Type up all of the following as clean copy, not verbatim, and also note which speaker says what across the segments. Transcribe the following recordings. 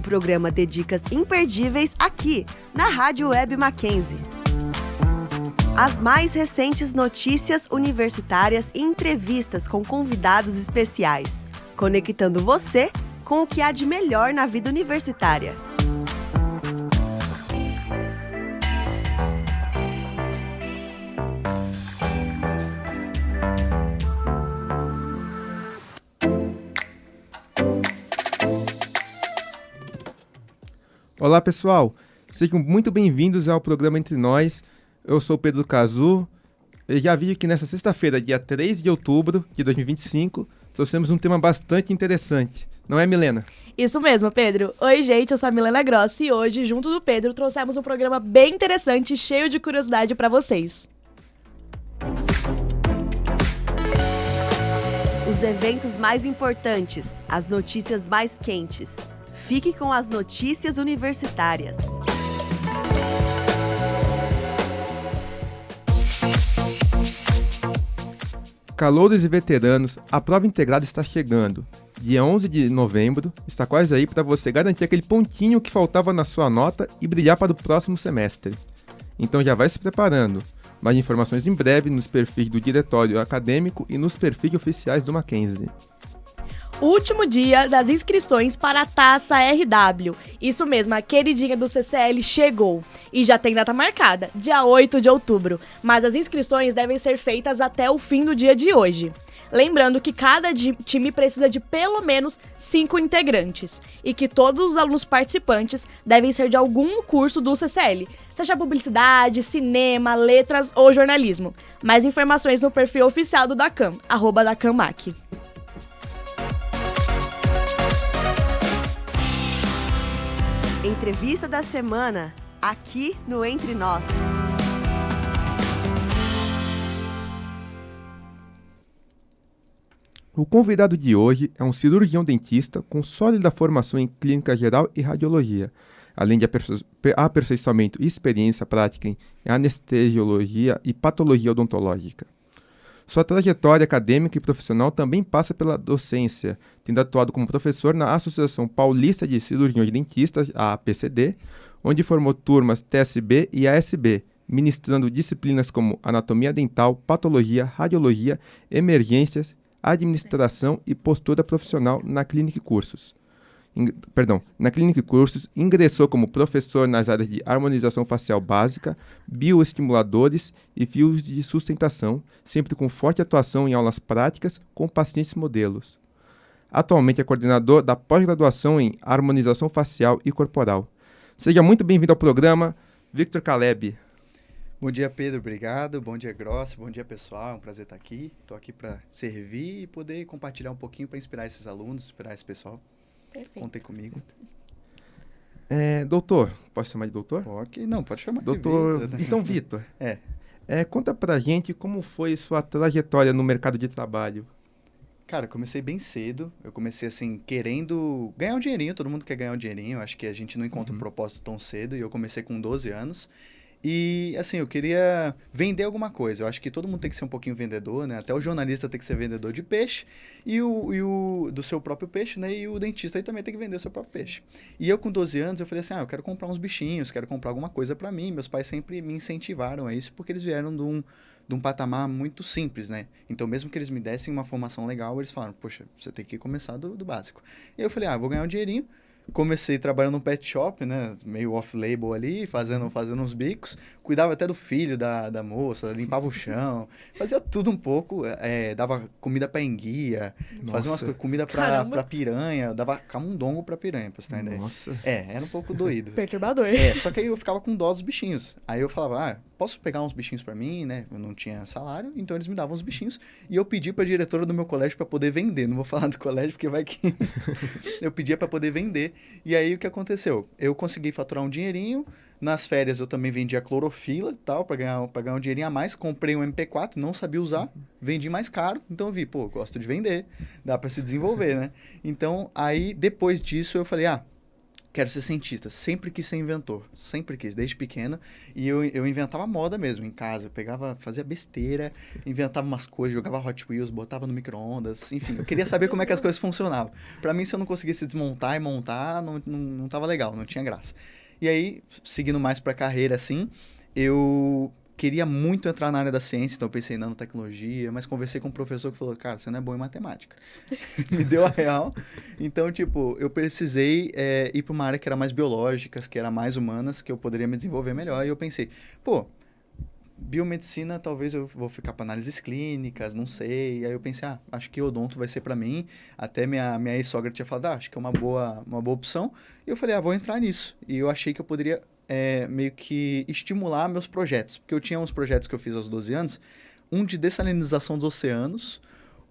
Speaker 1: programa de dicas imperdíveis aqui, na Rádio Web Mackenzie. As mais recentes notícias universitárias e entrevistas com convidados especiais, conectando você com o que há de melhor na vida universitária.
Speaker 2: Olá pessoal, sejam muito bem-vindos ao programa Entre Nós. Eu sou o Pedro Cazu. Eu já vi que nessa sexta-feira, dia 3 de outubro de 2025, trouxemos um tema bastante interessante. Não é, Milena?
Speaker 3: Isso mesmo, Pedro. Oi, gente, eu sou a Milena Grossi e hoje, junto do Pedro, trouxemos um programa bem interessante e cheio de curiosidade para vocês.
Speaker 1: Os eventos mais importantes, as notícias mais quentes. Fique com as notícias universitárias.
Speaker 2: Calouros e veteranos, a prova integrada está chegando. Dia 11 de novembro, está quase aí para você garantir aquele pontinho que faltava na sua nota e brilhar para o próximo semestre. Então já vai se preparando. Mais informações em breve nos perfis do Diretório Acadêmico e nos perfis oficiais do Mackenzie.
Speaker 3: Último dia das inscrições para a Taça RW. Isso mesmo, a queridinha do CCL chegou. E já tem data marcada, dia 8 de outubro. Mas as inscrições devem ser feitas até o fim do dia de hoje. Lembrando que cada time precisa de pelo menos 5 integrantes. E que todos os alunos participantes devem ser de algum curso do CCL. Seja publicidade, cinema, letras ou jornalismo. Mais informações no perfil oficial do Dacam, @DacamMac.
Speaker 1: Entrevista da semana, aqui no Entre Nós.
Speaker 2: O convidado de hoje é um cirurgião dentista com sólida formação em clínica geral e radiologia, além de aperfeiçoamento e experiência prática em anestesiologia e patologia odontológica. Sua trajetória acadêmica e profissional também passa pela docência, tendo atuado como professor na Associação Paulista de Cirurgiões Dentistas, a APCD, onde formou turmas TSB e ASB, ministrando disciplinas como anatomia dental, patologia, radiologia, emergências, administração e postura profissional na Clínica Cursos. Na Clínica Cursos, ingressou como professor nas áreas de harmonização facial básica, bioestimuladores e fios de sustentação, sempre com forte atuação em aulas práticas com pacientes modelos. Atualmente é coordenador da pós-graduação em harmonização facial e corporal. Seja muito bem-vindo ao programa, Victor Caleb.
Speaker 4: Bom dia, Pedro, obrigado. Bom dia, Grossi. Bom dia, pessoal. É um prazer estar aqui. Estou aqui para servir e poder compartilhar um pouquinho para inspirar esses alunos, inspirar esse pessoal.
Speaker 3: Perfeito.
Speaker 4: Contem comigo.
Speaker 2: Doutor, posso chamar de doutor?
Speaker 4: Pode chamar
Speaker 2: doutor,
Speaker 4: de Vitor.
Speaker 2: Então, Vitor, conta pra gente como foi sua trajetória no mercado de trabalho.
Speaker 4: Cara, eu comecei bem cedo. Eu comecei, assim, querendo ganhar um dinheirinho. Todo mundo quer ganhar um dinheirinho. Acho que a gente não encontra um propósito tão cedo. E eu comecei com 12 anos. E, assim, eu queria vender alguma coisa. Eu acho que todo mundo tem que ser um pouquinho vendedor, né? Até o jornalista tem que ser vendedor de peixe e o do seu próprio peixe, né? E o dentista aí também tem que vender o seu próprio peixe. E eu, com 12 anos, eu falei assim, eu quero comprar uns bichinhos, quero comprar alguma coisa pra mim. Meus pais sempre me incentivaram a isso porque eles vieram de um patamar muito simples, né? Então, mesmo que eles me dessem uma formação legal, eles falaram, poxa, você tem que começar do básico. E eu falei, vou ganhar um dinheirinho. Comecei trabalhando num pet shop, né, meio off-label ali, fazendo uns bicos. Cuidava até do filho da moça, limpava o chão. Fazia tudo um pouco. Dava comida pra enguia, fazia umas comida pra piranha. Dava camundongo pra piranha, pra você ter ideia.
Speaker 2: Nossa.
Speaker 4: Era um pouco doído.
Speaker 3: Perturbador.
Speaker 4: Só que aí eu ficava com dó dos bichinhos. Aí eu falava, posso pegar uns bichinhos pra mim, né? Eu não tinha salário, então eles me davam uns bichinhos. E eu pedi pra diretora do meu colégio pra poder vender. Não vou falar do colégio, porque vai que... Eu pedia pra poder vender. E aí o que aconteceu? Eu consegui faturar um dinheirinho. Nas férias eu também vendia clorofila e tal, pra ganhar um dinheirinho a mais. Comprei um MP4, não sabia usar, vendi mais caro. Então eu vi, gosto de vender, dá pra se desenvolver, né? Então aí depois disso eu falei, quero ser cientista. Sempre quis ser inventor. Sempre quis, desde pequeno. E eu inventava moda mesmo em casa. Eu pegava, fazia besteira, inventava umas coisas, jogava Hot Wheels, botava no micro-ondas. Enfim, eu queria saber como é que as coisas funcionavam. Pra mim, se eu não conseguisse desmontar e montar, não tava legal, não tinha graça. E aí, seguindo mais pra carreira, assim, eu queria muito entrar na área da ciência, então eu pensei em nanotecnologia, mas conversei com um professor que falou, cara, você não é bom em matemática. Me deu a real. Então, tipo, eu precisei ir para uma área que era mais biológica, que era mais humanas, que eu poderia me desenvolver melhor. E eu pensei, pô, biomedicina, talvez eu vou ficar para análises clínicas, não sei. E aí eu pensei, acho que odonto vai ser para mim. Até minha ex-sogra tinha falado, acho que é uma boa opção. E eu falei, vou entrar nisso. E eu achei que eu poderia meio que estimular meus projetos. Porque eu tinha uns projetos que eu fiz aos 12 anos, um de dessalinização dos oceanos,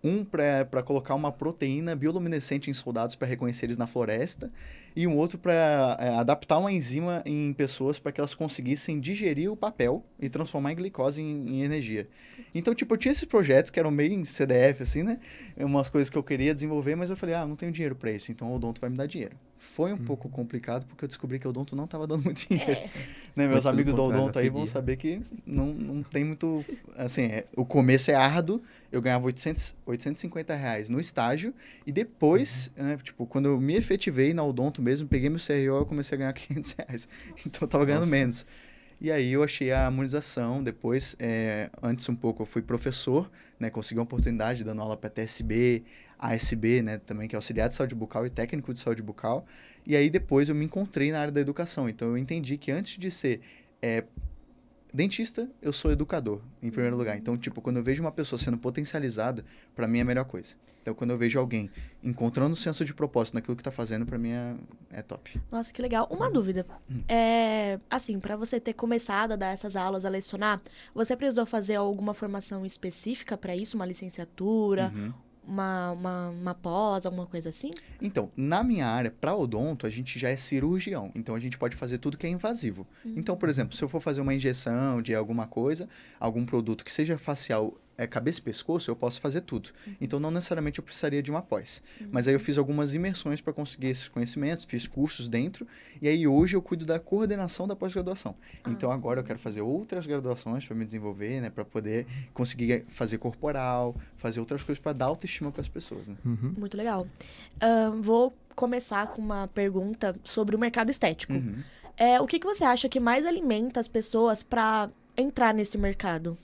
Speaker 4: um para colocar uma proteína bioluminescente em soldados para reconhecer eles na floresta, e um outro para adaptar uma enzima em pessoas para que elas conseguissem digerir o papel e transformar em glicose em energia. Então, tipo, eu tinha esses projetos que eram meio em CDF, assim, né? Umas coisas que eu queria desenvolver, mas eu falei, não tenho dinheiro para isso, então o odonto vai me dar dinheiro. Foi um pouco complicado, porque eu descobri que o odonto não estava dando muito dinheiro. Né? Meus amigos do odonto aí vão saber que não tem muito... Assim, o começo é árduo. Eu ganhava R$850 no estágio. E depois, né, tipo, quando eu me efetivei na odonto mesmo, peguei meu CRO e eu comecei a ganhar R$500. Então, eu tava ganhando menos. E aí, eu achei a harmonização. Depois, antes um pouco, eu fui professor, né? Consegui uma oportunidade dando aula para TSB, ASB, né, também, que é auxiliar de saúde bucal e técnico de saúde bucal. E aí depois eu me encontrei na área da educação. Então eu entendi que antes de ser dentista, eu sou educador, em primeiro lugar. Então, tipo, quando eu vejo uma pessoa sendo potencializada, para mim é a melhor coisa. Então, quando eu vejo alguém encontrando o senso de propósito naquilo que tá fazendo, para mim é top.
Speaker 3: Nossa, que legal. Uma dúvida. Assim, para você ter começado a dar essas aulas, a lecionar, você precisou fazer alguma formação específica para isso? Uma licenciatura? Uma pós, alguma coisa assim?
Speaker 4: Então, na minha área, para odonto, a gente já é cirurgião. Então, a gente pode fazer tudo que é invasivo. Então, por exemplo, se eu for fazer uma injeção de alguma coisa, algum produto que seja facial, cabeça e pescoço, eu posso fazer tudo. Então, não necessariamente eu precisaria de uma pós. Mas aí eu fiz algumas imersões para conseguir esses conhecimentos, fiz cursos dentro, e aí hoje eu cuido da coordenação da pós-graduação. Então, agora eu quero fazer outras graduações para me desenvolver, né, para poder conseguir fazer corporal, fazer outras coisas para dar autoestima para as pessoas, né?
Speaker 3: Muito legal. Vou começar com uma pergunta sobre o mercado estético. O que você acha que mais alimenta as pessoas para entrar nesse mercado?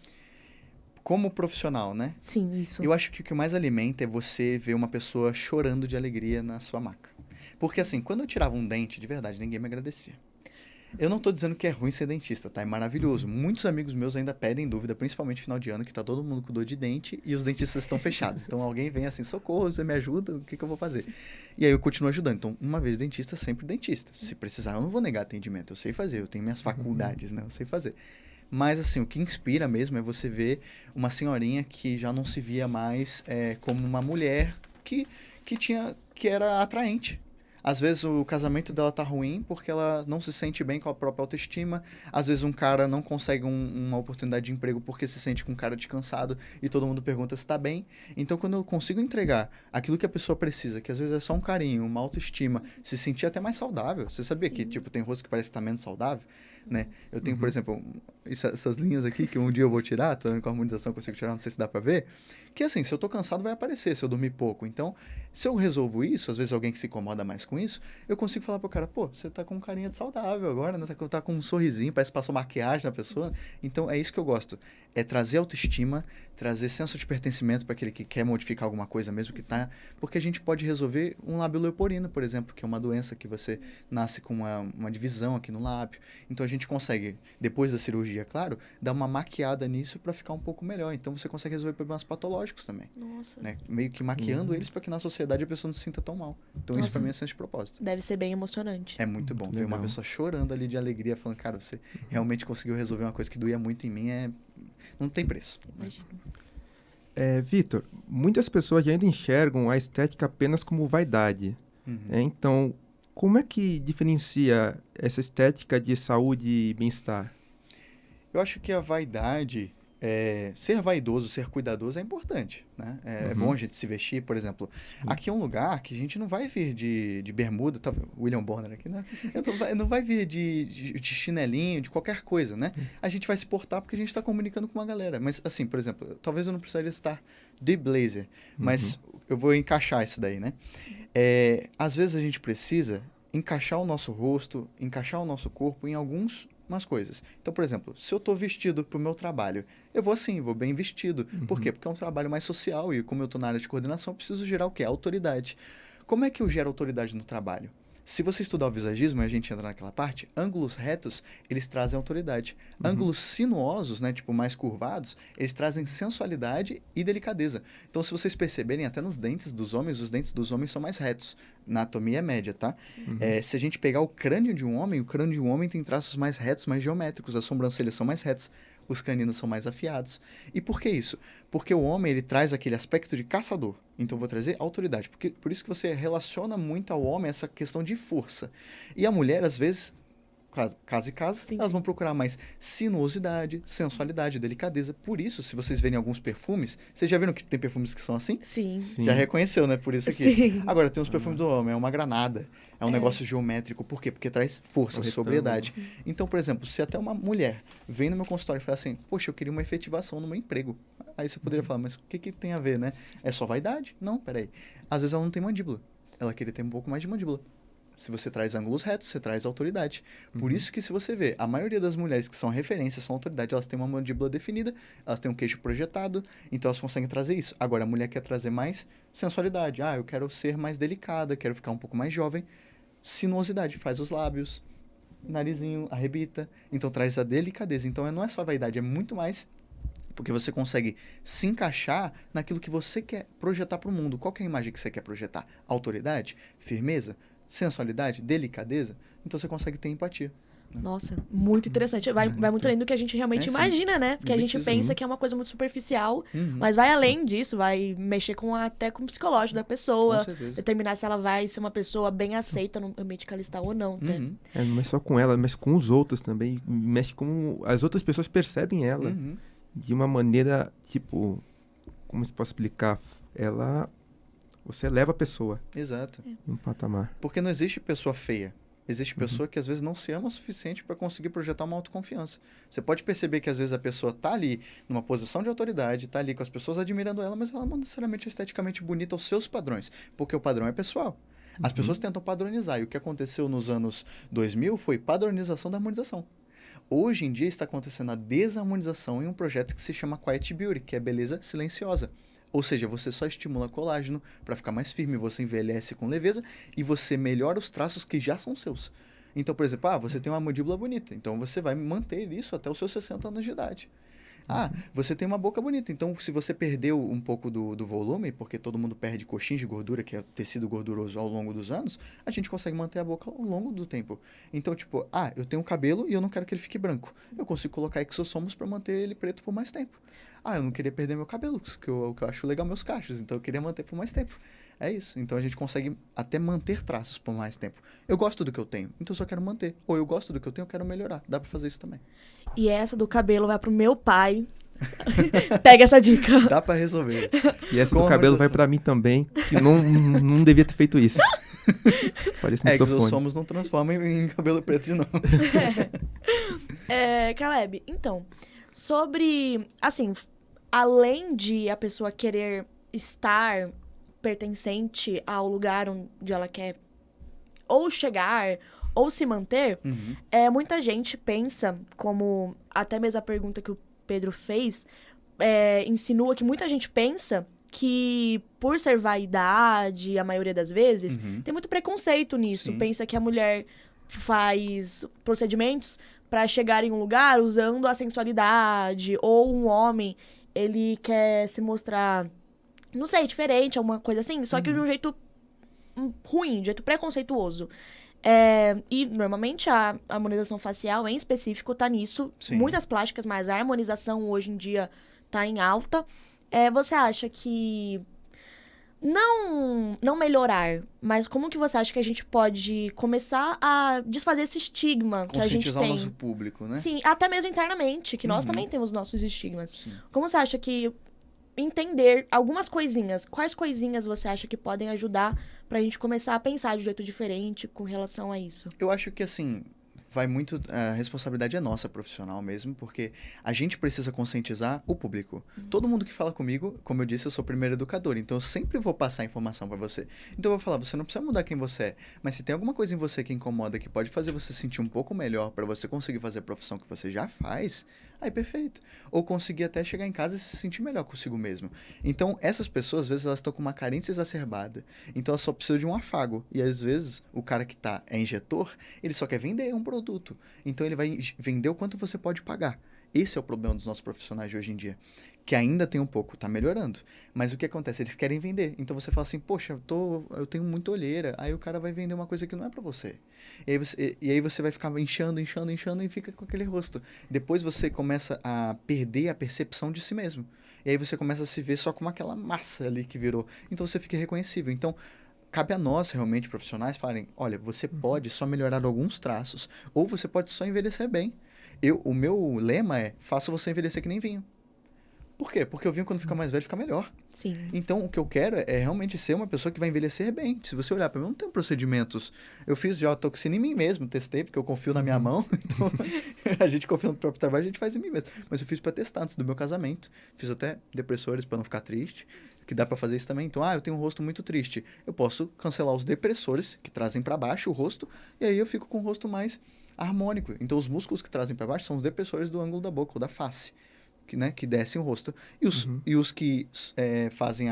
Speaker 4: Como profissional, né?
Speaker 3: Sim, isso.
Speaker 4: Eu acho que o que mais alimenta é você ver uma pessoa chorando de alegria na sua maca. Porque assim, quando eu tirava um dente, de verdade, ninguém me agradecia. Eu não tô dizendo que é ruim ser dentista, tá? É maravilhoso. Muitos amigos meus ainda pedem dúvida, principalmente no final de ano, que tá todo mundo com dor de dente e os dentistas estão fechados. Então alguém vem assim, socorro, você me ajuda, o que eu vou fazer? E aí eu continuo ajudando. Então, uma vez dentista, sempre dentista. Se precisar, eu não vou negar atendimento, eu sei fazer, eu tenho minhas faculdades, né? Eu sei fazer. Mas, assim, o que inspira mesmo é você ver uma senhorinha que já não se via mais como uma mulher que era atraente. Às vezes o casamento dela tá ruim porque ela não se sente bem com a própria autoestima. Às vezes um cara não consegue uma oportunidade de emprego porque se sente com cara de cansado e todo mundo pergunta se tá bem. Então, quando eu consigo entregar aquilo que a pessoa precisa, que às vezes é só um carinho, uma autoestima, se sentir até mais saudável. Você sabia que, tipo, tem rosto que parece que tá menos saudável? Né? Eu tenho, por exemplo, essas linhas aqui que um dia eu vou tirar, tô com a harmonização, eu consigo tirar, não sei se dá pra ver, que assim, se eu tô cansado vai aparecer, se eu dormir pouco. Então, se eu resolvo isso, às vezes alguém que se incomoda mais com isso, eu consigo falar pro cara, pô, você tá com carinha de saudável agora, né? Tá com um sorrisinho, parece que passou maquiagem na pessoa. Então, é isso que eu gosto, é trazer autoestima, trazer senso de pertencimento para aquele que quer modificar alguma coisa mesmo que tá, porque a gente pode resolver um lábio leporino, por exemplo, que é uma doença que você nasce com uma divisão aqui no lábio. Então, a gente consegue, depois da cirurgia, claro, dar uma maquiada nisso para ficar um pouco melhor. Então, você consegue resolver problemas patológicos também.
Speaker 3: Nossa.
Speaker 4: Né? Meio que maquiando eles para que na sociedade a pessoa não se sinta tão mal. Então, isso para mim é senso de propósito.
Speaker 3: Deve ser bem emocionante.
Speaker 4: É muito bom. Ver uma pessoa chorando ali de alegria, falando, cara, você realmente conseguiu resolver uma coisa que doía muito em mim, não tem preço.
Speaker 3: Imagino.
Speaker 2: Vitor, muitas pessoas ainda enxergam a estética apenas como vaidade. Então, como é que diferencia essa estética de saúde e bem-estar?
Speaker 4: Eu acho que a vaidade ser vaidoso, ser cuidadoso é importante, né? É bom a gente se vestir, por exemplo. Aqui é um lugar que a gente não vai vir de bermuda, tá? William Bonner aqui, né? Não vai vir de chinelinho, de qualquer coisa, né? A gente vai se portar porque a gente está comunicando com uma galera. Mas, assim, por exemplo, talvez eu não precisaria estar de blazer, mas eu vou encaixar isso daí, né? Às vezes a gente precisa encaixar o nosso rosto, encaixar o nosso corpo em algumas coisas. Então, por exemplo, se eu estou vestido para o meu trabalho, eu vou assim, vou bem vestido. Por quê? Porque é um trabalho mais social e como eu estou na área de coordenação, eu preciso gerar o quê? Autoridade. Como é que eu gero autoridade no trabalho? Se você estudar o visagismo, e a gente entra naquela parte, ângulos retos, eles trazem autoridade. Ângulos sinuosos, né, tipo mais curvados, eles trazem sensualidade e delicadeza. Então, se vocês perceberem, até nos dentes dos homens, os dentes dos homens são mais retos. Na anatomia média, tá? Se a gente pegar o crânio de um homem tem traços mais retos, mais geométricos. As sobrancelhas são mais retas. Os caninos são mais afiados. E por que isso? Porque o homem, ele traz aquele aspecto de caçador. Então, eu vou trazer autoridade. Por isso que você relaciona muito ao homem essa questão de força. E a mulher, às vezes, caso e caso, elas vão procurar mais sinuosidade, sensualidade, delicadeza. Por isso, se vocês verem alguns perfumes, vocês já viram que tem perfumes que são assim?
Speaker 3: Sim.
Speaker 4: Já reconheceu, né? Por isso aqui.
Speaker 3: Sim.
Speaker 4: Agora, tem os perfumes do homem, é uma granada. É um negócio geométrico. Por quê? Porque traz força, sobriedade. Então, por exemplo, se até uma mulher vem no meu consultório e fala assim, poxa, eu queria uma efetivação no meu emprego. Aí você poderia falar, mas o que tem a ver, né? É só vaidade? Não, peraí. Às vezes ela não tem mandíbula. Ela queria ter um pouco mais de mandíbula. Se você traz ângulos retos, você traz autoridade. Por isso que se você vê, a maioria das mulheres que são referências, são autoridade, elas têm uma mandíbula definida, elas têm um queixo projetado, então elas conseguem trazer isso. Agora, a mulher quer trazer mais sensualidade. Eu quero ser mais delicada, quero ficar um pouco mais jovem. Sinuosidade, faz os lábios, narizinho, arrebita. Então, traz a delicadeza. Então, não é só vaidade, é muito mais porque você consegue se encaixar naquilo que você quer projetar para o mundo. Qual que é a imagem que você quer projetar? Autoridade? Firmeza? Sensualidade, delicadeza, então você consegue ter empatia.
Speaker 3: Nossa, muito interessante. Vai muito além do que a gente realmente imagina, né? Porque a gente pensa que é uma coisa muito superficial, mas vai além disso, vai mexer até com o psicológico da pessoa, determinar se ela vai ser uma pessoa bem aceita no ambiente que ela está ou não.
Speaker 2: Não é só com ela, mas com os outros também. Mexe com as outras pessoas percebem ela de uma maneira, tipo, como se pode explicar? Você eleva a pessoa.
Speaker 4: Exato.
Speaker 2: Em um patamar.
Speaker 4: Porque não existe pessoa feia. Existe pessoa que às vezes não se ama o suficiente para conseguir projetar uma autoconfiança. Você pode perceber que às vezes a pessoa tá ali numa posição de autoridade, tá ali com as pessoas admirando ela, mas ela não necessariamente é esteticamente bonita aos seus padrões, porque o padrão é pessoal. As pessoas tentam padronizar, e o que aconteceu nos anos 2000 foi padronização da harmonização. Hoje em dia está acontecendo a desarmonização em um projeto que se chama Quiet Beauty, que é beleza silenciosa. Ou seja, você só estimula colágeno para ficar mais firme, você envelhece com leveza e você melhora os traços que já são seus. Então, por exemplo, você tem uma mandíbula bonita, então você vai manter isso até os seus 60 anos de idade. Você tem uma boca bonita, então se você perdeu um pouco do volume, porque todo mundo perde coxins de gordura, que é tecido gorduroso ao longo dos anos, a gente consegue manter a boca ao longo do tempo. Então, tipo, eu tenho cabelo e eu não quero que ele fique branco. Eu consigo colocar exossomos para manter ele preto por mais tempo. Eu não queria perder meu cabelo, que eu acho legal meus cachos, então eu queria manter por mais tempo. É isso. Então a gente consegue até manter traços por mais tempo. Eu gosto do que eu tenho, então eu só quero manter. Ou eu gosto do que eu tenho, eu quero melhorar. Dá pra fazer isso também.
Speaker 3: E essa do cabelo vai pro meu pai. Pega essa dica.
Speaker 4: Dá pra resolver.
Speaker 2: E essa do cabelo vai pra mim também, que não devia ter feito isso. Parece muito
Speaker 4: exossomos não transforma em cabelo preto de novo.
Speaker 3: Caleb, então, sobre, assim, além de a pessoa querer estar pertencente ao lugar onde ela quer ou chegar ou se manter, muita gente pensa, como até mesmo a pergunta que o Pedro fez, insinua que muita gente pensa que por ser vaidade, a maioria das vezes, tem muito preconceito nisso.
Speaker 4: Sim.
Speaker 3: Pensa que a mulher faz procedimentos para chegar em um lugar usando a sensualidade, ou um homem, ele quer se mostrar, não sei, diferente, alguma coisa assim, só que de um jeito ruim, de um jeito preconceituoso. E, normalmente, a harmonização facial, em específico, tá nisso.
Speaker 4: Sim.
Speaker 3: Muitas plásticas, mas a harmonização, hoje em dia, tá em alta. Você acha que não melhorar, mas como que você acha que a gente pode começar a desfazer esse estigma que a gente
Speaker 4: Conscientizar o
Speaker 3: tem?
Speaker 4: nosso público, né?
Speaker 3: Sim, até mesmo internamente, que nós também temos nossos estigmas.
Speaker 4: Sim.
Speaker 3: Como você acha que entender algumas coisinhas, quais coisinhas você acha que podem ajudar pra gente começar a pensar de um jeito diferente com relação a isso?
Speaker 4: Eu acho que, assim, vai muito... A responsabilidade é nossa, profissional mesmo, porque a gente precisa conscientizar o público. Todo mundo que fala comigo, como eu disse, eu sou o primeiro educador, então eu sempre vou passar informação pra você. Então eu vou falar, você não precisa mudar quem você é, mas se tem alguma coisa em você que incomoda, que pode fazer você sentir um pouco melhor pra você conseguir fazer a profissão que você já faz, aí perfeito. Ou conseguir até chegar em casa e se sentir melhor consigo mesmo. Então, essas pessoas, às vezes, elas estão com uma carência exacerbada. Então, elas só precisam de um afago. E, às vezes, o cara que é injetor, ele só quer vender um produto. Então, ele vai vender o quanto você pode pagar. Esse é o problema dos nossos profissionais de hoje em dia. Que ainda tem um pouco, tá melhorando. Mas o que acontece? Eles querem vender. Então você fala assim, poxa, eu tenho muita olheira. Aí o cara vai vender uma coisa que não é pra você. E aí você vai ficar inchando e fica com aquele rosto. Depois você começa a perder a percepção de si mesmo. E aí você começa a se ver só como aquela massa ali que virou. Então você fica irreconhecível. Então, cabe a nós, realmente, profissionais, falarem, olha, você pode só melhorar alguns traços. Ou você pode só envelhecer bem. O meu lema é, faça você envelhecer que nem vinho. Por quê? Porque o vinho, quando fica mais velho, fica melhor.
Speaker 3: Sim.
Speaker 4: Então, o que eu quero é realmente ser uma pessoa que vai envelhecer bem. Se você olhar para mim, eu não tenho procedimentos. Eu fiz já toxina em mim mesmo, testei, porque eu confio na minha mão. Então, a gente confia no próprio trabalho, a gente faz em mim mesmo. Mas eu fiz para testar antes do meu casamento. Fiz até depressores para não ficar triste, que dá para fazer isso também. Então, eu tenho um rosto muito triste. Eu posso cancelar os depressores, que trazem para baixo o rosto, e aí eu fico com o rosto mais harmônico. Então, os músculos que trazem para baixo são os depressores do ângulo da boca ou da face. Que descem o rosto. E os que fazem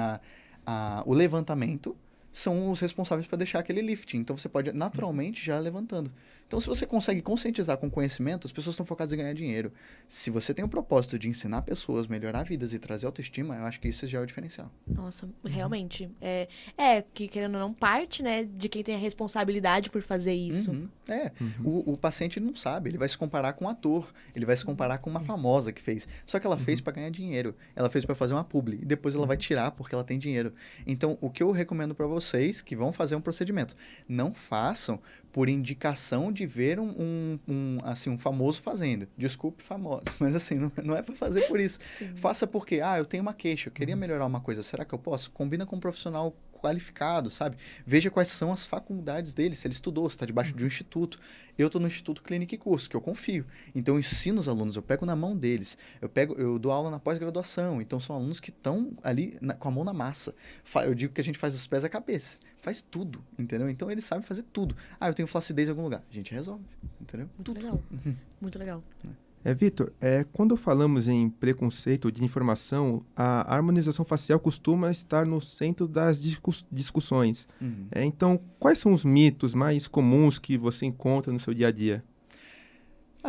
Speaker 4: o levantamento são os responsáveis para deixar aquele lifting. Então, você pode naturalmente já levantando. Então, se você consegue conscientizar com conhecimento, as pessoas estão focadas em ganhar dinheiro. Se você tem o propósito de ensinar pessoas, melhorar vidas e trazer autoestima, eu acho que isso já é o diferencial.
Speaker 3: Nossa, realmente. Que querendo ou não, parte, né, de quem tem a responsabilidade por fazer isso.
Speaker 4: O paciente não sabe, ele vai se comparar com um ator, ele vai se comparar com uma famosa que fez. Só que ela fez para ganhar dinheiro, ela fez para fazer uma publi, e depois ela vai tirar porque ela tem dinheiro. Então, o que eu recomendo para vocês que vão fazer um procedimento, não façam por indicação de ver um famoso fazendo. Desculpe, famoso, mas assim, não é para fazer por isso.
Speaker 3: Sim.
Speaker 4: Faça porque, eu tenho uma queixa, eu queria melhorar uma coisa, será que eu posso? Combina com um profissional qualificado, sabe? Veja quais são as faculdades dele, se ele estudou, se está debaixo de um instituto. Eu estou no Instituto Clínica e Curso, que eu confio. Então, eu ensino os alunos, eu pego na mão deles. Eu dou aula na pós-graduação. Então, são alunos que estão ali com a mão na massa. Eu digo que a gente faz dos pés à cabeça. Faz tudo, entendeu? Então, eles sabem fazer tudo. Eu tenho flacidez em algum lugar. A gente resolve, entendeu?
Speaker 3: Muito legal. Muito legal.
Speaker 2: Vitor, quando falamos em preconceito de informação, a harmonização facial costuma estar no centro das discussões. Então, quais são os mitos mais comuns que você encontra no seu dia a dia?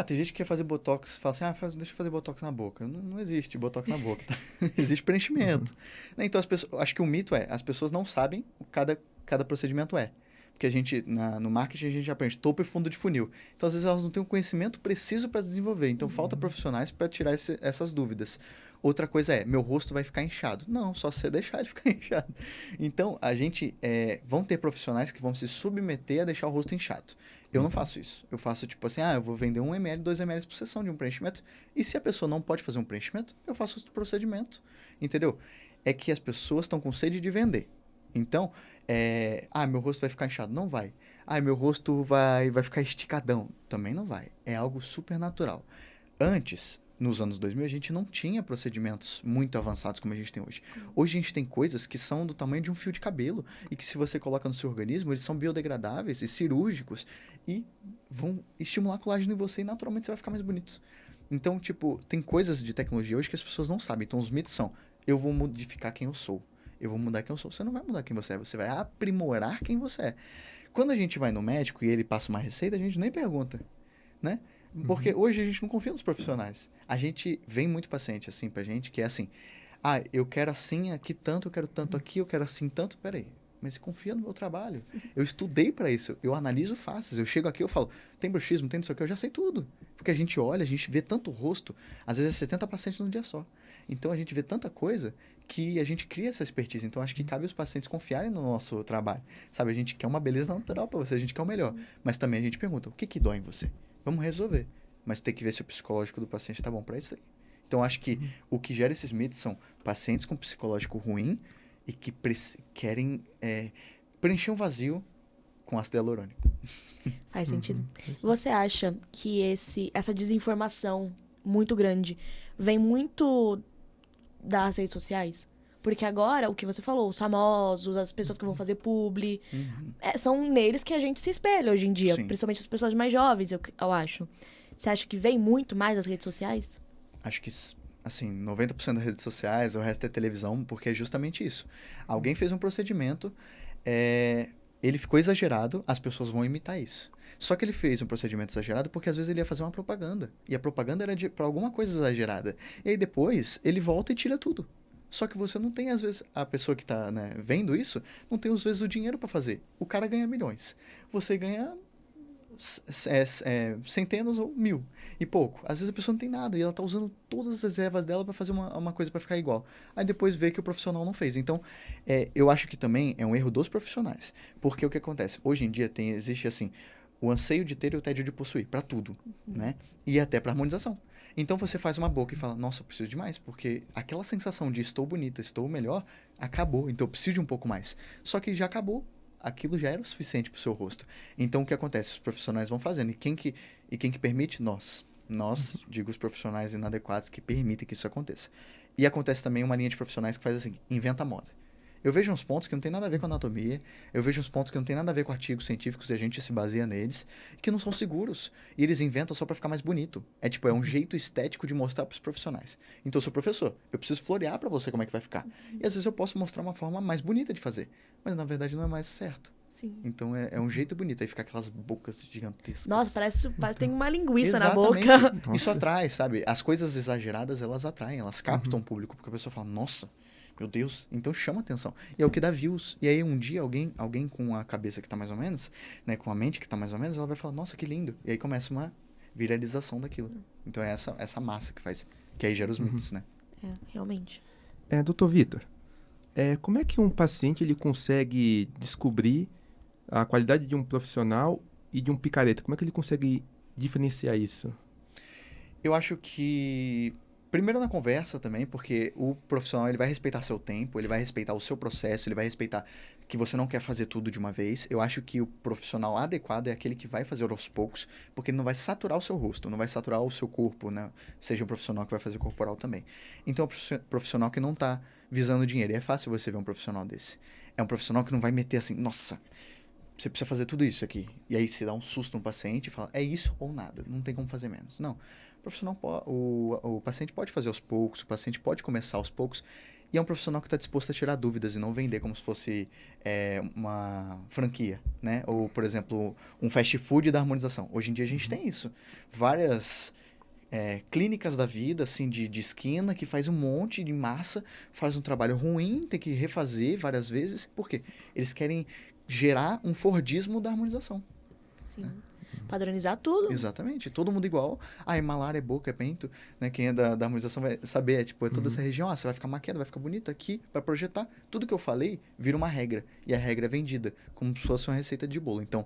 Speaker 4: Tem gente que quer fazer botox, fala assim, deixa eu fazer botox na boca. Não existe botox na boca, tá? Existe preenchimento. Então, acho que o mito as pessoas não sabem o que cada procedimento é. Porque a gente, no marketing, a gente aprende topo e fundo de funil. Então, às vezes, elas não têm um conhecimento preciso para desenvolver. Então, falta profissionais para tirar essas dúvidas. Outra coisa meu rosto vai ficar inchado. Não, só você deixar ele ficar inchado. Então, a gente, vão ter profissionais que vão se submeter a deixar o rosto inchado. Eu não faço isso. Eu faço tipo assim, eu vou vender 1 ml, 2 ml por sessão de um preenchimento. E se a pessoa não pode fazer um preenchimento, eu faço outro procedimento. Entendeu? É que as pessoas estão com sede de vender. Então, meu rosto vai ficar inchado. Não vai. Meu rosto vai ficar esticadão. Também não vai. É algo super natural. Antes, nos anos 2000, a gente não tinha procedimentos muito avançados como a gente tem hoje. Hoje a gente tem coisas que são do tamanho de um fio de cabelo e que se você coloca no seu organismo, eles são biodegradáveis e cirúrgicos e vão estimular colágeno em você e naturalmente você vai ficar mais bonito. Então, tem coisas de tecnologia hoje que as pessoas não sabem. Então, os mitos são, eu vou modificar quem eu sou. Eu vou mudar quem eu sou. Você não vai mudar quem você é, você vai aprimorar quem você é. Quando a gente vai no médico e ele passa uma receita, a gente nem pergunta, né? Porque hoje a gente não confia nos profissionais. A gente vem muito paciente assim pra gente, que é assim, eu quero assim aqui tanto, eu quero tanto aqui, eu quero assim tanto. Peraí, mas confia no meu trabalho. Eu estudei para isso, eu analiso faces, eu chego aqui, eu falo, tem bruxismo, tem não sei o que, eu já sei tudo. Porque a gente olha, a gente vê tanto rosto, às vezes é 70 pacientes num dia só. Então a gente vê tanta coisa que a gente cria essa expertise. Então acho que cabe os pacientes confiarem no nosso trabalho. Sabe, a gente quer uma beleza natural para você, a gente quer o melhor. Mas também a gente pergunta, o que dói em você? Vamos resolver. Mas tem que ver se o psicológico do paciente tá bom para isso aí. Então acho que o que gera esses mitos são pacientes com psicológico ruim e que querem preencher um vazio com ácido hialurônico.
Speaker 3: Faz sentido. Você acha que essa desinformação muito grande vem muito das redes sociais? Porque agora, o que você falou, os famosos, as pessoas que vão fazer publi, são neles que a gente se espelha hoje em dia.
Speaker 4: Sim.
Speaker 3: Principalmente as pessoas mais jovens, eu acho. Você acha que vem muito mais das redes sociais?
Speaker 4: Acho que, assim, 90% das redes sociais, o resto é televisão, porque é justamente isso. Alguém fez um procedimento, ele ficou exagerado, as pessoas vão imitar isso. Só que ele fez um procedimento exagerado porque às vezes ele ia fazer uma propaganda. E a propaganda era para alguma coisa exagerada. E aí depois ele volta e tira tudo. Só que você não tem, às vezes, a pessoa que está vendo isso, não tem, às vezes, o dinheiro para fazer. O cara ganha milhões. Você ganha centenas ou 1.000 e pouco. Às vezes a pessoa não tem nada e ela está usando todas as reservas dela para fazer uma coisa para ficar igual. Aí depois vê que o profissional não fez. Então, eu acho que também é um erro dos profissionais. Porque o que acontece? Hoje em dia existe assim, o anseio de ter e o tédio de possuir, para tudo, né? E até para harmonização. Então você faz uma boca e fala, nossa, eu preciso de mais, porque aquela sensação de estou bonita, estou melhor, acabou, então eu preciso de um pouco mais. Só que já acabou, aquilo já era o suficiente para o seu rosto. Então o que acontece? Os profissionais vão fazendo, e quem que permite? Nós, digo os profissionais inadequados que permitem que isso aconteça. E acontece também uma linha de profissionais que faz assim, inventa moda. Eu vejo uns pontos que não tem nada a ver com anatomia, eu vejo uns pontos que não tem nada a ver com artigos científicos e a gente se baseia neles, que não são seguros. E eles inventam só para ficar mais bonito. É um jeito estético de mostrar para os profissionais. Então eu sou professor, eu preciso florear para você como é que vai ficar. E às vezes eu posso mostrar uma forma mais bonita de fazer, mas na verdade não é mais certo.
Speaker 3: Sim.
Speaker 4: Então é um jeito bonito, aí fica aquelas bocas gigantescas.
Speaker 3: Nossa, parece que tem uma linguiça
Speaker 4: Exatamente.
Speaker 3: na boca.
Speaker 4: Isso atrai, sabe? As coisas exageradas, elas atraem, elas captam o público, porque a pessoa fala, nossa, meu Deus, então chama atenção. E é o que dá views. E aí um dia alguém com a cabeça que tá mais ou menos, né, com a mente que tá mais ou menos, ela vai falar, nossa, que lindo. E aí começa uma viralização daquilo. Então é essa massa que faz, que aí gera os mitos, né?
Speaker 3: Realmente.
Speaker 2: Doutor Vitor, como é que um paciente ele consegue descobrir a qualidade de um profissional e de um picareta? Como é que ele consegue diferenciar isso?
Speaker 4: Eu acho que primeiro na conversa também, porque o profissional ele vai respeitar seu tempo, ele vai respeitar o seu processo, ele vai respeitar que você não quer fazer tudo de uma vez. Eu acho que o profissional adequado é aquele que vai fazer aos poucos, porque ele não vai saturar o seu rosto, não vai saturar o seu corpo, né? Seja um profissional que vai fazer corporal também. Então, é um profissional que não está visando dinheiro. E é fácil você ver um profissional desse. É um profissional que não vai meter assim, nossa, você precisa fazer tudo isso aqui. E aí você dá um susto no paciente e fala, é isso ou nada, não tem como fazer menos. Não. O profissional, o paciente pode fazer aos poucos, o paciente pode começar aos poucos, e é um profissional que está disposto a tirar dúvidas e não vender como se fosse uma franquia, né? Ou, por exemplo, um fast food da harmonização. Hoje em dia a gente tem isso. Várias clínicas da vida, assim, de esquina, que faz um monte de massa, faz um trabalho ruim, tem que refazer várias vezes. Por quê? Eles querem gerar um Fordismo da harmonização.
Speaker 3: Sim. Padronizar tudo.
Speaker 4: Exatamente. Todo mundo igual. Malária é boca, é pento. Né? Quem é da harmonização vai saber. É toda essa região. Você vai ficar maquiada, vai ficar bonita aqui para projetar. Tudo que eu falei vira uma regra. E a regra é vendida como se fosse uma receita de bolo. Então,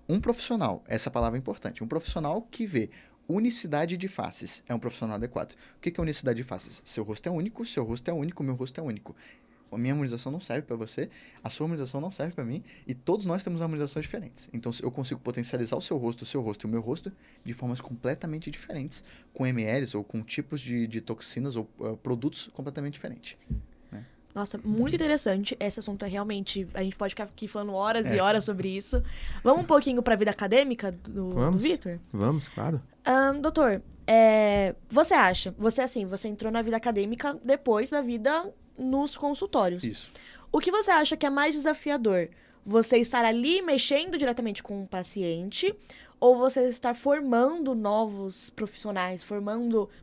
Speaker 4: um profissional, essa palavra é importante, um profissional que vê unicidade de faces é um profissional adequado. O que é unicidade de faces? Seu rosto é único, seu rosto é único, meu rosto é único. A minha harmonização não serve para você, a sua harmonização não serve para mim, e todos nós temos harmonizações diferentes. Então, eu consigo potencializar o seu rosto e o meu rosto de formas completamente diferentes, com mLs ou com tipos de toxinas ou produtos completamente diferentes. Né?
Speaker 3: Nossa, muito interessante. Esse assunto é realmente... A gente pode ficar aqui falando horas e horas sobre isso. Vamos um pouquinho para a vida acadêmica do Vitor?
Speaker 2: Vamos, claro.
Speaker 3: Doutor, você acha... Você entrou na vida acadêmica depois da vida nos consultórios.
Speaker 4: Isso.
Speaker 3: O que você acha que é mais desafiador? Você estar ali mexendo diretamente com o paciente ou você estar formando novos profissionais,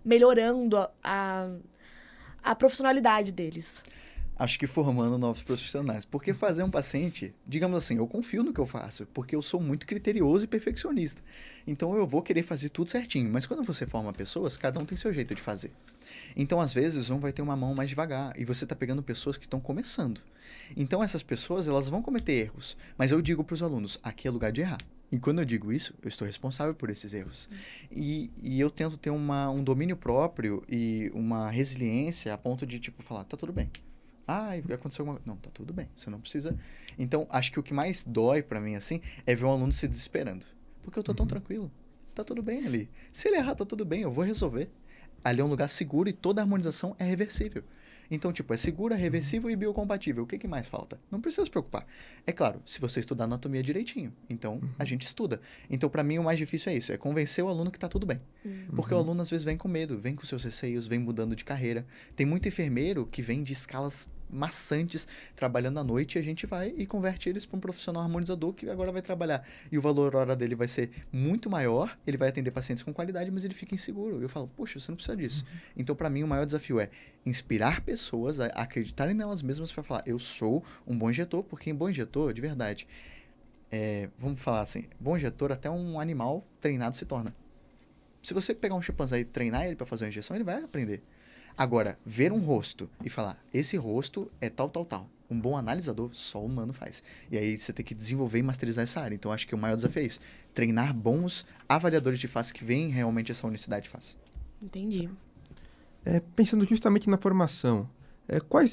Speaker 3: melhorando a profissionalidade deles?
Speaker 4: Acho que formando novos profissionais. Porque fazer um paciente, digamos assim, eu confio no que eu faço, porque eu sou muito criterioso e perfeccionista. Então eu vou querer fazer tudo certinho. Mas quando você forma pessoas, cada um tem seu jeito de fazer. Então, às vezes, um vai ter uma mão mais devagar e você está pegando pessoas que estão começando. Então, essas pessoas, elas vão cometer erros. Mas eu digo para os alunos, aqui é lugar de errar. E quando eu digo isso, eu estou responsável por esses erros. E eu tento ter um domínio próprio e uma resiliência a ponto de, tipo, falar, tá tudo bem. Ah, aconteceu alguma coisa. Não, tá tudo bem, você não precisa. Então, acho que o que mais dói pra mim, assim, é ver um aluno se desesperando. Porque eu tô tão tranquilo. Tá tudo bem ali. Se ele errar, tá tudo bem, eu vou resolver. Ali é um lugar seguro e toda harmonização é reversível. Então, tipo, é segura, reversível e biocompatível. O que mais falta? Não precisa se preocupar. É claro, se você estudar anatomia direitinho. Então, a gente estuda. Então, pra mim, o mais difícil é isso. É convencer o aluno que tá tudo bem. Porque o aluno, às vezes, vem com medo. Vem com seus receios, vem mudando de carreira. Tem muito enfermeiro que vem de escalas maçantes, trabalhando à noite, e a gente vai e converte eles para um profissional harmonizador que agora vai trabalhar. E o valor hora dele vai ser muito maior, ele vai atender pacientes com qualidade, mas ele fica inseguro. Eu falo, poxa, você não precisa disso. Então, para mim, o maior desafio é inspirar pessoas a acreditarem nelas mesmas para falar, eu sou um bom injetor, porque um bom injetor, de verdade, vamos falar assim, bom injetor até um animal treinado se torna. Se você pegar um chimpanzé e treinar ele para fazer uma injeção, ele vai aprender. Agora, ver um rosto e falar, esse rosto é tal, tal, tal. Um bom analisador, só o humano faz. E aí você tem que desenvolver e masterizar essa área. Então, acho que o maior desafio é isso. Treinar bons avaliadores de face que veem realmente essa unicidade de face.
Speaker 3: Entendi.
Speaker 2: Pensando justamente na formação, quais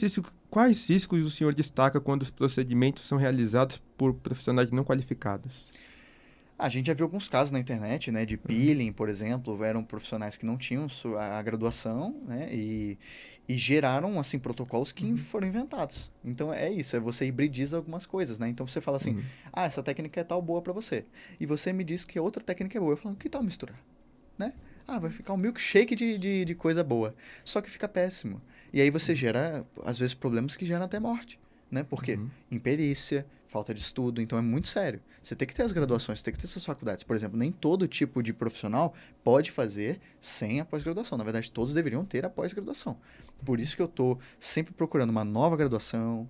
Speaker 2: riscos o senhor destaca quando os procedimentos são realizados por profissionais não qualificados?
Speaker 4: A gente já viu alguns casos na internet, né, de peeling, por exemplo, eram profissionais que não tinham a graduação, né, e geraram, assim, protocolos que foram inventados. Então, é isso, você hibridiza algumas coisas, né? Então, você fala assim, essa técnica é tal boa para você. E você me diz que outra técnica é boa. Eu falo, que tal misturar? Né? Vai ficar um milkshake de coisa boa. Só que fica péssimo. E aí você gera, às vezes, problemas que geram até morte. Né? Por quê? Imperícia, falta de estudo, então é muito sério. Você tem que ter as graduações, você tem que ter suas faculdades. Por exemplo, nem todo tipo de profissional pode fazer sem a pós-graduação. Na verdade, todos deveriam ter a pós-graduação. Por isso que eu estou sempre procurando uma nova graduação,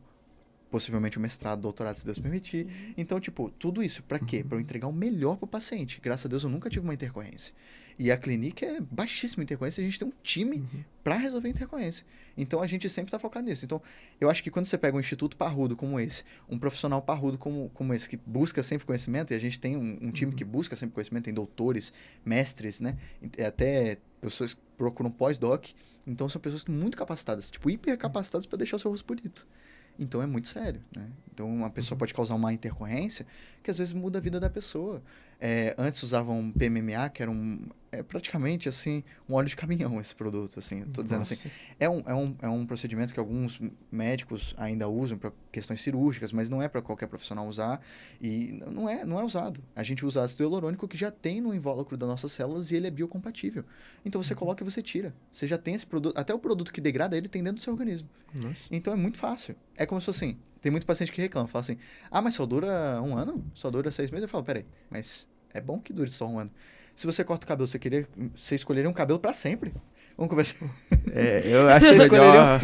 Speaker 4: possivelmente um mestrado, doutorado, se Deus permitir. Então, tipo, tudo isso para quê? Para eu entregar o melhor para o paciente. Graças a Deus, eu nunca tive uma intercorrência. E a clínica é baixíssima intercorrência, a gente tem um time para resolver intercorrência. Então, a gente sempre está focado nisso. Então, eu acho que quando você pega um instituto parrudo como esse, um profissional parrudo como esse, que busca sempre conhecimento, e a gente tem um time que busca sempre conhecimento, tem doutores, mestres, né? Até pessoas que procuram pós-doc. Então, são pessoas muito capacitadas, tipo, hiper capacitadas para deixar o seu rosto bonito. Então, é muito sério, né? Então, uma pessoa pode causar uma intercorrência que, às vezes, muda a vida da pessoa. Antes usavam PMMA, que era praticamente, assim, um óleo de caminhão, esse produto, assim. Tô dizendo assim. É um procedimento que alguns médicos ainda usam para questões cirúrgicas, mas não é para qualquer profissional usar e não é usado. A gente usa ácido hialurônico que já tem no invólucro das nossas células e ele é biocompatível. Então, você coloca e você tira. Você já tem esse produto, até o produto que degrada ele tem dentro do seu organismo. Nossa. Então, é muito fácil. É como se fosse assim, tem muito paciente que reclama, fala assim, mas só dura 1 ano? Só dura 6 meses? Eu falo, peraí, mas é bom que dure só 1 ano. Se você corta o cabelo, você escolheria um cabelo pra sempre. Vamos conversar.
Speaker 2: Eu acho melhor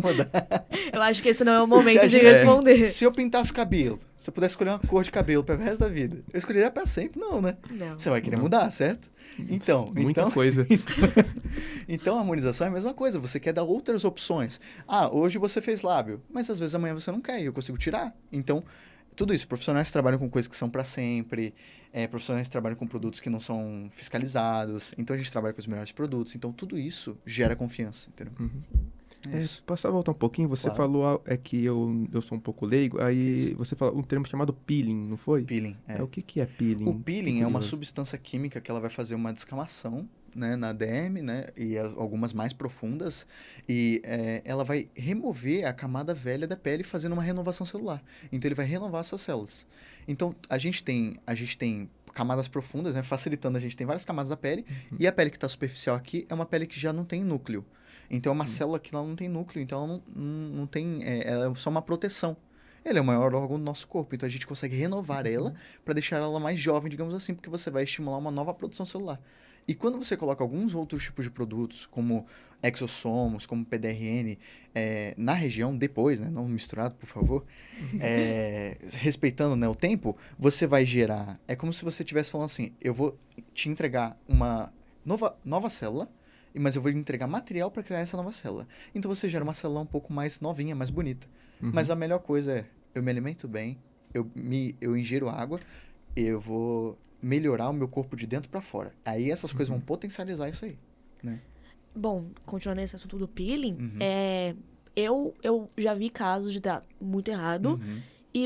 Speaker 3: mudar. Eu acho que esse não é o momento de responder.
Speaker 4: Se eu pintasse o cabelo, se eu pudesse escolher uma cor de cabelo para o resto da vida, eu escolheria pra sempre? Não, né?
Speaker 3: Não.
Speaker 4: Você vai querer mudar, certo?
Speaker 2: Muita coisa.
Speaker 4: Então, a harmonização é a mesma coisa. Você quer dar outras opções. Hoje você fez lábio, mas às vezes amanhã você não quer e eu consigo tirar. Então, tudo isso. Profissionais que trabalham com coisas que são para sempre. Profissionais que trabalham com produtos que não são fiscalizados. Então, a gente trabalha com os melhores produtos. Então, tudo isso gera confiança, entendeu?
Speaker 2: Posso voltar um pouquinho? Você falou que eu sou um pouco leigo, aí você falou um termo chamado peeling, não foi?
Speaker 4: Peeling,
Speaker 2: O que é peeling?
Speaker 4: O peeling é uma substância química que ela vai fazer uma descamação, né, na derme, né, e algumas mais profundas, e ela vai remover a camada velha da pele fazendo uma renovação celular. Então, ele vai renovar essas células. Então, a gente tem camadas profundas, né, facilitando, a gente tem várias camadas da pele, e a pele que está superficial aqui é uma pele que já não tem núcleo. Então, é uma célula que ela não tem núcleo, então ela não tem, ela é só uma proteção. Ela é o maior órgão do nosso corpo, então a gente consegue renovar ela para deixar ela mais jovem, digamos assim, porque você vai estimular uma nova produção celular. E quando você coloca alguns outros tipos de produtos, como exossomos, como PDRN, na região, depois, né, não misturado, por favor, respeitando, né, o tempo, você vai gerar... É como se você estivesse falando assim, eu vou te entregar uma nova célula, mas eu vou entregar material para criar essa nova célula. Então você gera uma célula um pouco mais novinha, mais bonita. Mas a melhor coisa é, eu me alimento bem, eu ingiro água, eu vou melhorar o meu corpo de dentro para fora. Aí essas coisas vão potencializar isso aí, né?
Speaker 3: Bom, continuando nesse assunto do peeling, eu já vi casos de dar muito errado. E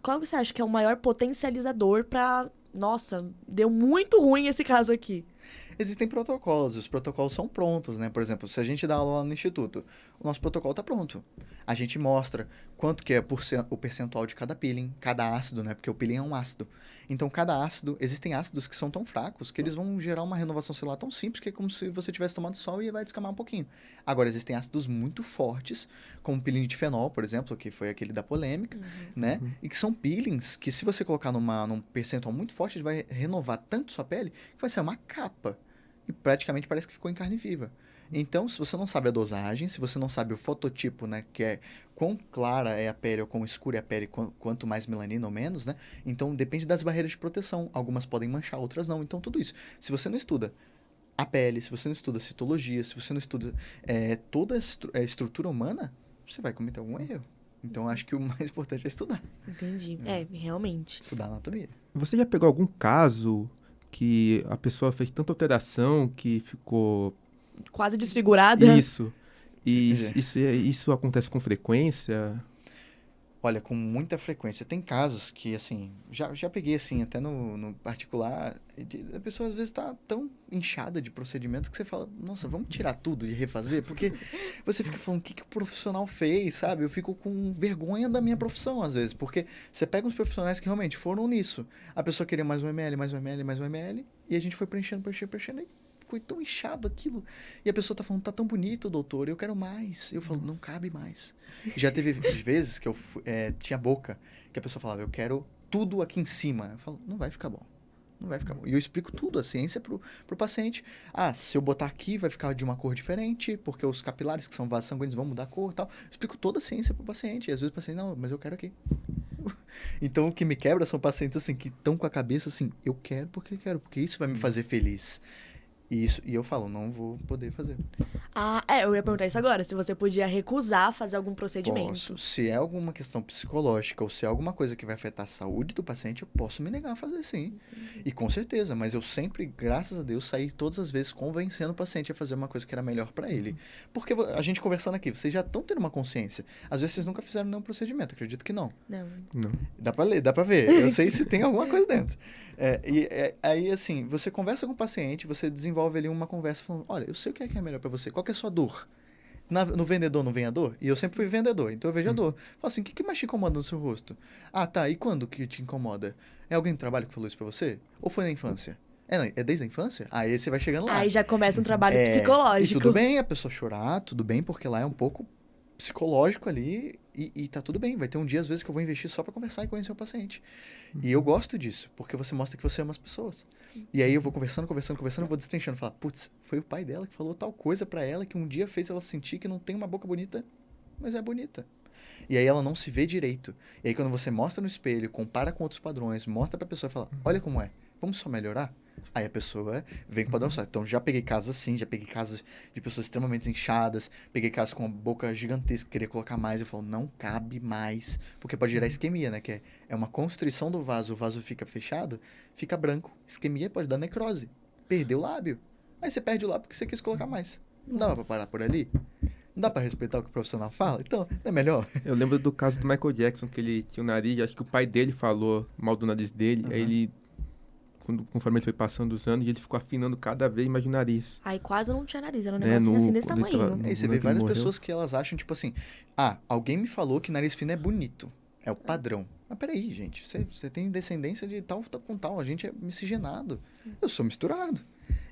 Speaker 3: qual que você acha que é o maior potencializador pra... Nossa, deu muito ruim esse caso aqui.
Speaker 4: Existem protocolos, os protocolos são prontos, né? Por exemplo, se a gente dá aula lá no instituto, o nosso protocolo está pronto. A gente mostra quanto que é o percentual de cada peeling, cada ácido, né? Porque o peeling é um ácido. Então, cada ácido, existem ácidos que são tão fracos que eles vão gerar uma renovação celular tão simples que é como se você tivesse tomado sol e vai descamar um pouquinho. Agora, existem ácidos muito fortes, como o peeling de fenol, por exemplo, que foi aquele da polêmica, né? E que são peelings que, se você colocar num percentual muito forte, ele vai renovar tanto sua pele que vai ser uma capa. E praticamente parece que ficou em carne viva. Então, se você não sabe a dosagem, se você não sabe o fototipo, né, que é quão clara é a pele ou quão escura é a pele, quanto mais melanina ou menos, né? Então, depende das barreiras de proteção. Algumas podem manchar, outras não. Então, tudo isso. Se você não estuda a pele, se você não estuda citologia, se você não estuda toda a estrutura humana, você vai cometer algum erro. Então, acho que o mais importante é estudar.
Speaker 3: Entendi. Realmente.
Speaker 4: Estudar anatomia.
Speaker 2: Você já pegou algum caso que a pessoa fez tanta alteração que ficou...
Speaker 3: Quase desfigurada?
Speaker 2: Isso. E isso acontece com frequência?
Speaker 4: Olha, com muita frequência. Tem casos que, assim, já peguei, assim, até no particular, a pessoa às vezes está tão inchada de procedimentos que você fala, nossa, vamos tirar tudo e refazer? Porque você fica falando, o que o profissional fez, sabe? Eu fico com vergonha da minha profissão, às vezes, porque você pega uns profissionais que realmente foram nisso. A pessoa queria mais um ml, mais um ml, mais um ml, e a gente foi preenchendo, e foi tão inchado aquilo. E a pessoa tá falando, tá tão bonito, doutor, eu quero mais. Eu falo, não cabe mais. Já teve vezes que eu tinha boca, que a pessoa falava, eu quero tudo aqui em cima. Eu falo, não vai ficar bom. Não vai ficar bom. E eu explico tudo, a ciência pro paciente. Ah, se eu botar aqui, vai ficar de uma cor diferente, porque os capilares, que são vasos sanguíneos, vão mudar a cor e tal. Eu explico toda a ciência pro paciente. E às vezes o paciente, não, mas eu quero aqui. Então, o que me quebra são pacientes, assim, que estão com a cabeça assim, eu quero porque isso vai me fazer feliz. E eu falo, não vou poder fazer.
Speaker 3: Eu ia perguntar isso agora, se você podia recusar fazer algum procedimento.
Speaker 4: Posso. Se é alguma questão psicológica ou se é alguma coisa que vai afetar a saúde do paciente, eu posso me negar a fazer sim. E com certeza, mas eu sempre, graças a Deus, saí todas as vezes convencendo o paciente a fazer uma coisa que era melhor para ele. Porque a gente conversando aqui, vocês já estão tendo uma consciência. Às vezes vocês nunca fizeram nenhum procedimento, acredito que não.
Speaker 3: Não.
Speaker 4: Dá pra ler, dá pra ver. Eu sei se tem alguma coisa dentro. Aí, assim, você conversa com o paciente, você desenvolve ali uma conversa falando, olha, eu sei o que é melhor pra você, qual que é a sua dor? No vendedor não vem a dor? E eu sempre fui vendedor, então eu vejo a dor. Falo assim, o que mais te incomoda no seu rosto? Ah, tá, e quando que te incomoda? É alguém do trabalho que falou isso pra você? Ou foi na infância? É desde a infância? Aí você vai chegando lá.
Speaker 3: Aí já começa um trabalho psicológico.
Speaker 4: E tudo bem a pessoa chorar, tudo bem, porque lá é um pouco psicológico ali e tá tudo bem. Vai ter um dia, às vezes, que eu vou investir só pra conversar e conhecer o paciente. E eu gosto disso, porque você mostra que você ama as pessoas. E aí eu vou conversando, eu vou destrinchando, falar, putz, foi o pai dela que falou tal coisa pra ela, que um dia fez ela sentir que não tem uma boca bonita, mas é bonita. E aí ela não se vê direito. E aí quando você mostra no espelho, compara com outros padrões, mostra pra pessoa e fala, olha como é, vamos só melhorar? Aí a pessoa vem com o padrão só. Então já peguei casos assim, já peguei casos de pessoas extremamente inchadas, peguei casos com a boca gigantesca, queria colocar mais, eu falo, não cabe mais, porque pode gerar isquemia, né, que é uma constrição do vaso, o vaso fica fechado, fica branco, isquemia pode dar necrose, perdeu o lábio, aí você perde o lábio porque você quis colocar mais, não dá pra parar por ali? Não dá pra respeitar o que o profissional fala? Então, não é melhor?
Speaker 2: Eu lembro do caso do Michael Jackson, que ele tinha o nariz, acho que o pai dele falou mal do nariz dele, aí ele... Conforme ele foi passando os anos, ele ficou afinando cada vez mais o nariz.
Speaker 3: Aí quase não tinha nariz, era um negócio assim desse tamanho.
Speaker 4: Aí você vê várias pessoas que elas acham, tipo assim, alguém me falou que nariz fino é bonito. É o padrão. Mas peraí, gente, você tem descendência de tal com tal, a gente é miscigenado. Eu sou misturado.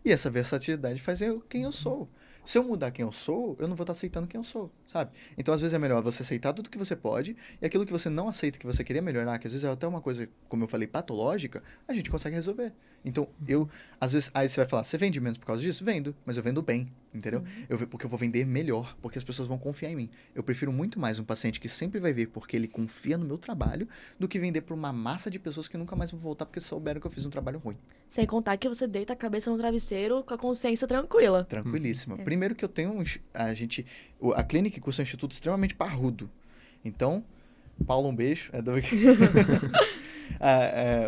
Speaker 4: E essa versatilidade faz eu quem eu sou. Se eu mudar quem eu sou, eu não vou estar aceitando quem eu sou, sabe? Então, às vezes, é melhor você aceitar tudo que você pode e aquilo que você não aceita, que você queria melhorar, que às vezes é até uma coisa, como eu falei, patológica, a gente consegue resolver. Então, às vezes, aí você vai falar, você vende menos por causa disso? Vendo, mas eu vendo bem, entendeu? Porque eu vou vender melhor, porque as pessoas vão confiar em mim. Eu prefiro muito mais um paciente que sempre vai vir porque ele confia no meu trabalho, do que vender para uma massa de pessoas que nunca mais vão voltar porque souberam que eu fiz um trabalho ruim.
Speaker 3: Sem contar que você deita a cabeça no travesseiro com a consciência tranquila.
Speaker 4: Tranquilíssima. Primeiro que eu tenho, a clínica custa um instituto extremamente parrudo. Então, Paulo, um beijo.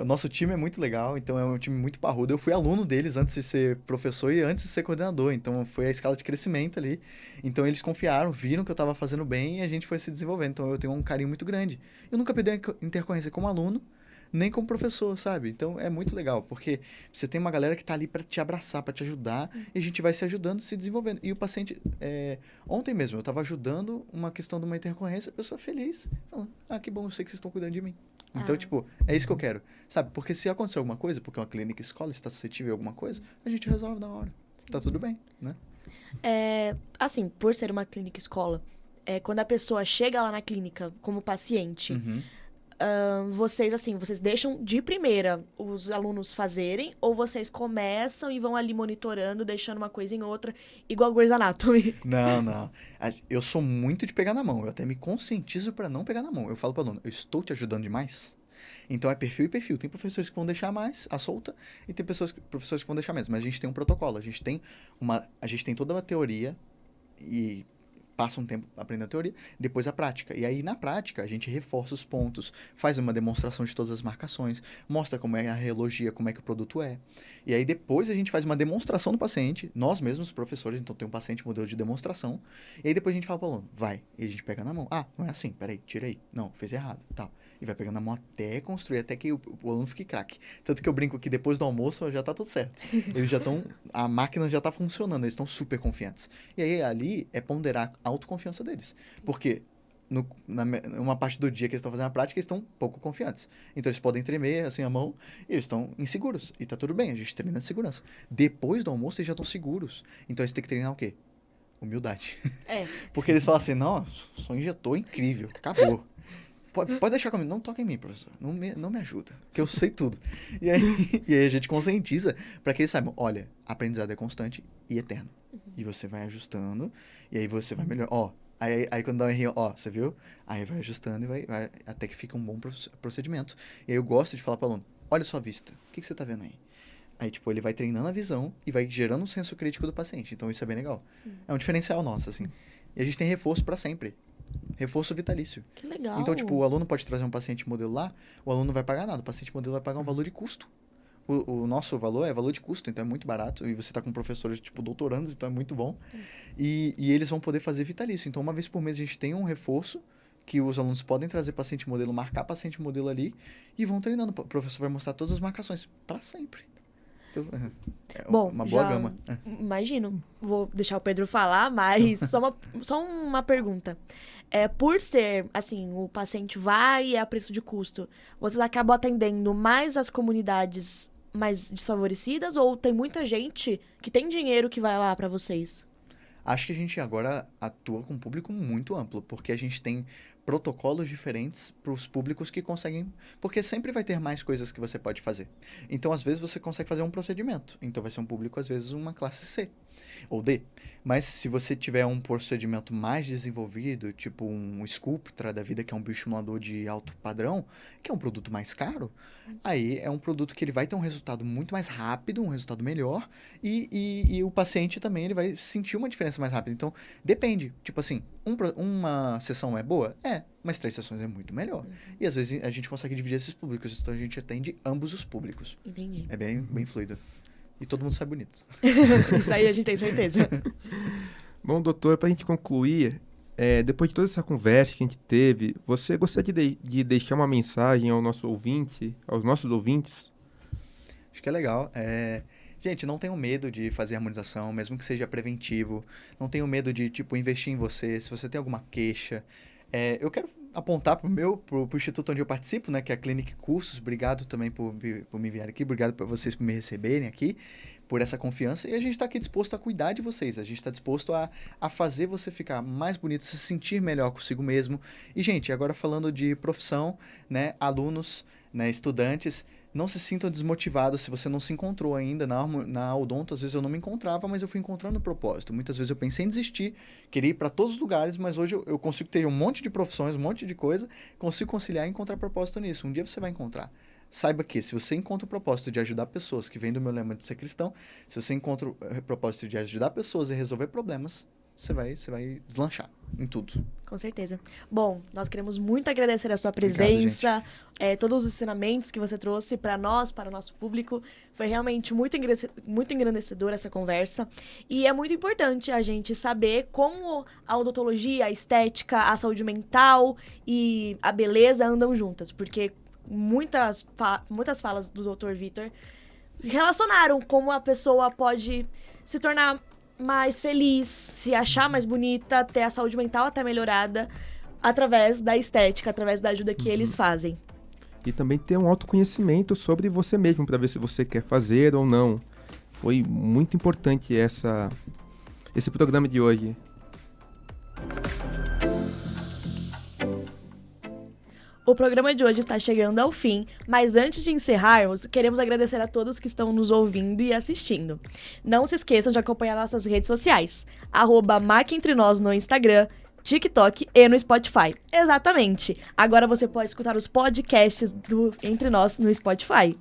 Speaker 4: O nosso time é muito legal, então é um time muito parrudo. Eu fui aluno deles antes de ser professor e antes de ser coordenador, então foi a escala de crescimento ali. Então eles confiaram, viram que eu estava fazendo bem e a gente foi se desenvolvendo. Então eu tenho um carinho muito grande. Eu nunca perdi a intercorrência como aluno, nem como professor, sabe? Então é muito legal, porque você tem uma galera que tá ali para te abraçar, para te ajudar, e a gente vai se ajudando, se desenvolvendo. E o paciente, ontem mesmo, eu tava ajudando uma questão de uma intercorrência, a pessoa feliz, falando, que bom, eu sei que vocês estão cuidando de mim. Então, é isso que eu quero, sabe? Porque se acontecer alguma coisa, porque é uma clínica escola, está suscetível a alguma coisa, a gente resolve na hora. Tá tudo bem, né?
Speaker 3: Assim, por ser uma clínica escola, quando a pessoa chega lá na clínica como paciente, vocês deixam de primeira os alunos fazerem, ou vocês começam e vão ali monitorando, deixando uma coisa em outra, igual Grey's Anatomy?
Speaker 4: Não. Eu sou muito de pegar na mão. Eu até me conscientizo para não pegar na mão. Eu falo para o aluno, eu estou te ajudando demais? Então é perfil e perfil. Tem professores que vão deixar mais a solta e tem professores que vão deixar menos. Mas a gente tem um protocolo. A gente tem toda uma teoria e passa um tempo aprendendo a teoria, depois a prática. E aí, na prática, a gente reforça os pontos, faz uma demonstração de todas as marcações, mostra como é a relogia, como é que o produto é. E aí, depois, a gente faz uma demonstração do paciente, nós mesmos, professores, então tem um paciente modelo de demonstração, e aí depois a gente fala para o aluno, vai, e a gente pega na mão. Não é assim, peraí, tira aí. Não, fez errado, tal. E vai pegando na mão até construir, até que o aluno fique craque. Tanto que eu brinco que depois do almoço já tá tudo certo. Eles já estão, a máquina já tá funcionando, eles estão super confiantes. E aí, ali, é ponderar a autoconfiança deles. Porque uma parte do dia que eles estão fazendo a prática, eles estão pouco confiantes. Então, eles podem tremer, assim, a mão, e eles estão inseguros. E tá tudo bem, a gente treina de segurança. Depois do almoço, eles já estão seguros. Então, eles têm que treinar o quê? Humildade. Porque eles falam assim, não, só injetou, incrível, acabou. Pode deixar comigo. Não toca em mim, professor. Não me ajuda, que eu sei tudo. E aí a gente conscientiza para que eles saibam, olha, aprendizado é constante e eterno. E você vai ajustando, e aí você vai melhorando. Aí quando dá um errinho, você viu? Aí vai ajustando e vai até que fica um bom procedimento. E aí eu gosto de falar para o aluno, olha a sua vista, o que você tá vendo aí? Aí, ele vai treinando a visão e vai gerando um senso crítico do paciente. Então, isso é bem legal. Sim. É um diferencial nosso, assim. E a gente tem reforço para sempre. Reforço vitalício.
Speaker 3: Que legal.
Speaker 4: Então, o aluno pode trazer um paciente modelo lá, o aluno não vai pagar nada, o paciente modelo vai pagar um valor de custo. O nosso valor é valor de custo, então é muito barato, e você está com professores, doutorandos, então é muito bom. E eles vão poder fazer vitalício. Então, uma vez por mês, a gente tem um reforço, que os alunos podem trazer paciente modelo, marcar paciente modelo ali, e vão treinando. O professor vai mostrar todas as marcações, para sempre. Então,
Speaker 3: bom,
Speaker 4: uma boa gama.
Speaker 3: Imagino. Vou deixar o Pedro falar, mas só uma pergunta. Por ser, assim, o paciente vai e é a preço de custo, vocês acabam atendendo mais as comunidades mais desfavorecidas ou tem muita gente que tem dinheiro que vai lá para vocês?
Speaker 4: Acho que a gente agora atua com um público muito amplo, porque a gente tem protocolos diferentes para os públicos que conseguem... Porque sempre vai ter mais coisas que você pode fazer. Então, às vezes, você consegue fazer um procedimento. Então, vai ser um público, às vezes, uma classe C ou D. Mas, se você tiver um procedimento mais desenvolvido, tipo um Sculptra da vida, que é um bioestimulador de alto padrão, que é um produto mais caro, aí é um produto que ele vai ter um resultado muito mais rápido, um resultado melhor, e o paciente também ele vai sentir uma diferença mais rápida. Então, depende. Tipo assim, uma sessão é boa? Mas 3 sessões é muito melhor. E às vezes a gente consegue dividir esses públicos, então a gente atende ambos os públicos.
Speaker 3: Entendi.
Speaker 4: É bem fluido. E todo mundo sai bonito.
Speaker 3: Isso aí a gente tem certeza.
Speaker 2: Bom, doutor, para a gente concluir, depois de toda essa conversa que a gente teve, você gostaria de deixar uma mensagem aos nossos ouvintes?
Speaker 4: Acho que é legal. Gente, não tenham medo de fazer harmonização, mesmo que seja preventivo. Não tenham medo de, investir em você. Se você tem alguma queixa. Eu quero apontar pro instituto onde eu participo, né, que é a Clinic Cursos. Obrigado também por me enviar aqui. Obrigado por vocês por me receberem aqui, por essa confiança. E a gente está aqui disposto a cuidar de vocês. A gente está disposto a fazer você ficar mais bonito, se sentir melhor consigo mesmo. E, gente, agora falando de profissão, né, alunos, né, estudantes, não se sintam desmotivados se você não se encontrou ainda. Na odonto, às vezes eu não me encontrava, mas eu fui encontrando o propósito. Muitas vezes eu pensei em desistir, queria ir para todos os lugares, mas hoje eu consigo ter um monte de profissões, um monte de coisa, consigo conciliar e encontrar propósito nisso. Um dia você vai encontrar. Saiba que se você encontra o propósito de ajudar pessoas, que vem do meu lema de ser cristão, se você encontra o propósito de ajudar pessoas e resolver problemas, você vai deslanchar em tudo.
Speaker 3: Com certeza. Bom, nós queremos muito agradecer a sua presença, todos os ensinamentos que você trouxe para nós, para o nosso público. Foi realmente muito engrandecedora essa conversa. E é muito importante a gente saber como a odontologia, a estética, a saúde mental e a beleza andam juntas. Porque muitas falas do Dr. Vitor relacionaram como a pessoa pode se tornar mais feliz, se achar mais bonita, ter a saúde mental até melhorada através da estética, através da ajuda que eles fazem.
Speaker 2: E também ter um autoconhecimento sobre você mesmo, para ver se você quer fazer ou não. Foi muito importante esse programa de hoje.
Speaker 3: O programa de hoje está chegando ao fim, mas antes de encerrarmos, queremos agradecer a todos que estão nos ouvindo e assistindo. Não se esqueçam de acompanhar nossas redes sociais, @MacEntreNós no Instagram, TikTok e no Spotify. Exatamente! Agora você pode escutar os podcasts do Entre Nós no Spotify.